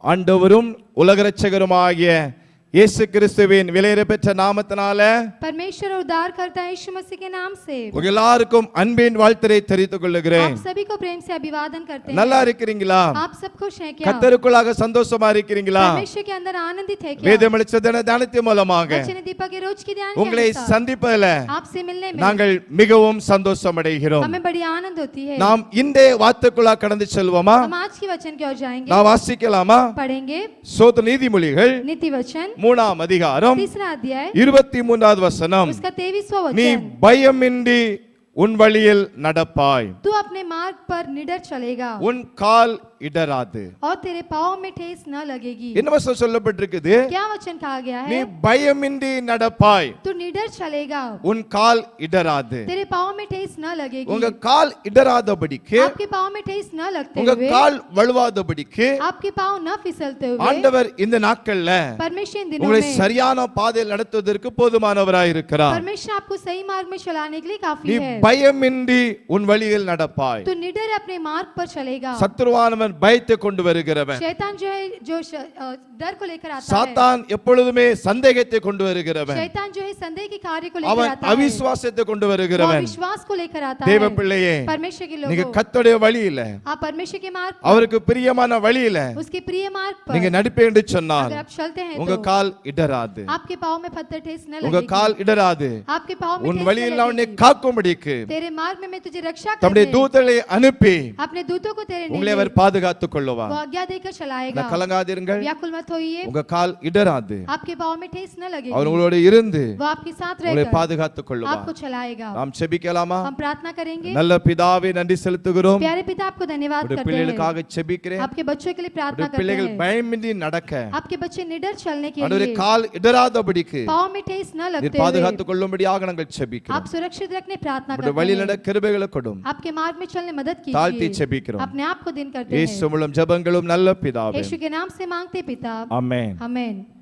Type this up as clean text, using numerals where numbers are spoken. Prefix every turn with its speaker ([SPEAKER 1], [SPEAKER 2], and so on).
[SPEAKER 1] ஆண்டவரும் உலக இரட்சகருமாகிய இயேசு கிறிஸ்துவின் விலையேறப்பெற்ற நாமத்தினால
[SPEAKER 2] परमेश्वर और उद्धारकर्ता यीशु मसीह के नाम से
[SPEAKER 1] உங்க எல்லாருக்கும் அன்பின் வாழ்த்தை தெரிவித்துக் கொள்கிறேன்.
[SPEAKER 2] आप सभी को प्रेम से अभिवादन करते हैं.
[SPEAKER 1] நல்லா இருக்கிறீங்களா?
[SPEAKER 2] आप सब खुश हैं क्या?
[SPEAKER 1] கர்த்தருக்குள்ளாக சந்தோஷமா இருக்கிறீங்களா?
[SPEAKER 2] परमेश्वर के अंदर आनंदित है क्या?
[SPEAKER 1] வேத வெளிச்சத்தின் தியானத்தின் மூலமாக
[SPEAKER 2] वचन दीपक के रोज की ध्यान के
[SPEAKER 1] உங்களை
[SPEAKER 2] अनुसार
[SPEAKER 1] சந்திப்பதில்
[SPEAKER 2] आपसे मिलने में
[SPEAKER 1] நாங்கள் மிகவும் சந்தோஷம் அடைகிறோம்.
[SPEAKER 2] हमें बड़ी आनंद होती है.
[SPEAKER 1] நாம் இந்த வார்த்தைக்குள்ளாக கடந்து செல்வோமா?
[SPEAKER 2] हम आज की वचन की ओर जाएंगे.
[SPEAKER 1] நான் வாசிக்கலாமா?
[SPEAKER 2] पढ़ेंगे
[SPEAKER 1] சோதர நீதிமொழிகள்
[SPEAKER 2] नीति वचन
[SPEAKER 1] 3ஆம் அதிகாரம்
[SPEAKER 2] 3 अध्याय
[SPEAKER 1] 23வது வசனம்.
[SPEAKER 2] उसका 23वां
[SPEAKER 1] நீ
[SPEAKER 2] वचन.
[SPEAKER 1] பயமின்றி உன் வழியில் நடப்பாய்,
[SPEAKER 2] तू अपने मार्ग पर निडर चलेगा
[SPEAKER 1] உன் கால் இடராது.
[SPEAKER 2] और तेरे पाँव में ठेस न लगेगी.
[SPEAKER 1] என்ன வசனம் சொல்லப்பட்டிருக்குது?
[SPEAKER 2] क्या वचन कहा गया
[SPEAKER 1] நீ
[SPEAKER 2] है?
[SPEAKER 1] பயமின்றி நடப்பாய்,
[SPEAKER 2] तू निडर चलेगा,
[SPEAKER 1] உன் கால் இடராது.
[SPEAKER 2] तेरे पाँव में ठेस न लगेगी.
[SPEAKER 1] உங்க கால் இடராதபடிக்கு,
[SPEAKER 2] आपके पाँव में ठेस न लगते
[SPEAKER 1] உங்க
[SPEAKER 2] हुए,
[SPEAKER 1] கால் வழுவாதபடிக்கு
[SPEAKER 2] आपके पाँव न फिसलते हुए,
[SPEAKER 1] ஆண்டவர் இந்த நாட்கள்ல
[SPEAKER 2] परमेश्वर इन दिनों
[SPEAKER 1] உங்களை
[SPEAKER 2] में
[SPEAKER 1] சரியான பாதையில் நடத்துவதற்கு போதுமானவராய் இருக்கிறார்.
[SPEAKER 2] परमेश्वर आपको सही मार्ग में चलाने के लिए काफी
[SPEAKER 1] நீ
[SPEAKER 2] है.
[SPEAKER 1] பயமின்றி உன் வழியில் நடப்பாய்.
[SPEAKER 2] तू निडर अपने मार्ग पर चलेगा.
[SPEAKER 1] சத்துருவானவன் பயத்தை கொண்டு வருகிறவன்.
[SPEAKER 2] शैतान जो है डर को लेकर आता है.
[SPEAKER 1] சாத்தான் எப்பொழுதுமே சந்தேகத்தை கொண்டு வருகிறவன்.
[SPEAKER 2] शैतान जो है संदेह के कार्य को लेकर
[SPEAKER 1] அவன்
[SPEAKER 2] आता है.
[SPEAKER 1] அவிசுவாசத்தை கொண்டு
[SPEAKER 2] वो
[SPEAKER 1] வருகிறவன்.
[SPEAKER 2] विश्वास को लेकर आता
[SPEAKER 1] தேவ
[SPEAKER 2] है.
[SPEAKER 1] பிள்ளையே,
[SPEAKER 2] परमेश्वर के
[SPEAKER 1] நீங்க
[SPEAKER 2] लोगों,
[SPEAKER 1] கர்த்தருடைய வழியில,
[SPEAKER 2] आप परमेश्वर के मार्ग पर,
[SPEAKER 1] அவருக்கு பிரியமான வழியில
[SPEAKER 2] उसके प्रिय मार्ग
[SPEAKER 1] நீங்க
[SPEAKER 2] पर
[SPEAKER 1] நடிப்பீங்க என்று சொன்னால்
[SPEAKER 2] अगर आप चलते हैं
[SPEAKER 1] உங்க
[SPEAKER 2] तो
[SPEAKER 1] கால் இடராது.
[SPEAKER 2] आपके पाँव में पत्थर ठेस न
[SPEAKER 1] உங்க
[SPEAKER 2] लगेगी.
[SPEAKER 1] கால் இடராது.
[SPEAKER 2] आपके पाँव में
[SPEAKER 1] உன்
[SPEAKER 2] ठेस न
[SPEAKER 1] வழியில் உன்னை
[SPEAKER 2] लगेगी.
[SPEAKER 1] காக்கும்படிக்கு
[SPEAKER 2] तेरे मार्ग में मैं तुझे रक्षा
[SPEAKER 1] தம்முடைய
[SPEAKER 2] करने
[SPEAKER 1] தூதர்களை அனுப்பி
[SPEAKER 2] अपने दूतों को तेरे
[SPEAKER 1] உங்களை
[SPEAKER 2] लिए
[SPEAKER 1] அவர் பாதுகாத்துக் கொள்ளுவார்.
[SPEAKER 2] वो आज्ञा देकर चलाएगा.
[SPEAKER 1] கலங்காதிருங்கள்,
[SPEAKER 2] व्याकुल मत होइए,
[SPEAKER 1] உங்க கால் இடராது.
[SPEAKER 2] आपके पाँव में ठेस न लगेगी.
[SPEAKER 1] அவர் உங்களோட இருந்து
[SPEAKER 2] वो आपके साथ
[SPEAKER 1] உங்களை
[SPEAKER 2] रहकर
[SPEAKER 1] பாதுகாத்துக் கொள்ளுவார்.
[SPEAKER 2] आपको चलाएगा.
[SPEAKER 1] நாம் செபிக்கலாமா?
[SPEAKER 2] हम प्रार्थना करेंगे.
[SPEAKER 1] நல்ல பிதாவே, நன்றி செலுத்துகிறோம்.
[SPEAKER 2] प्यारे पिता, आपको धन्यवाद
[SPEAKER 1] உடைய
[SPEAKER 2] करते हैं.
[SPEAKER 1] பிள்ளைகளுக்காக செபிக்கிறேன்.
[SPEAKER 2] आपके बच्चों के लिए प्रार्थना
[SPEAKER 1] உடைய
[SPEAKER 2] करते
[SPEAKER 1] பிள்ளைகள்
[SPEAKER 2] हैं.
[SPEAKER 1] பயமின்றி நடக்க,
[SPEAKER 2] आपके बच्चे निडर चलने के
[SPEAKER 1] அவருடைய
[SPEAKER 2] लिए
[SPEAKER 1] கால் இடராதபடிக்கு
[SPEAKER 2] पाँव में ठेस न
[SPEAKER 1] நீர்
[SPEAKER 2] लगते हुए
[SPEAKER 1] பாதுகாத்துக் கொள்ளும்படியாக நாங்கள்
[SPEAKER 2] आप
[SPEAKER 1] செபிக்கிறோம்.
[SPEAKER 2] सुरक्षित रखने प्रार्थना
[SPEAKER 1] உடைய
[SPEAKER 2] करते
[SPEAKER 1] வழியில்
[SPEAKER 2] हैं.
[SPEAKER 1] நட கிருபைகளை கொடும்.
[SPEAKER 2] आपके मार्ग में चलने मदद
[SPEAKER 1] தாழ்த்தி
[SPEAKER 2] कीजिए.
[SPEAKER 1] செபிக்கிறோம்.
[SPEAKER 2] अपने आप को दिन करते
[SPEAKER 1] இயேசு
[SPEAKER 2] हैं.
[SPEAKER 1] மூலம் ஜெபங்களும் நல்ல பிதாவே.
[SPEAKER 2] यीशु के नाम से मांगते पिता.
[SPEAKER 1] ஆமென்.
[SPEAKER 2] आमेन.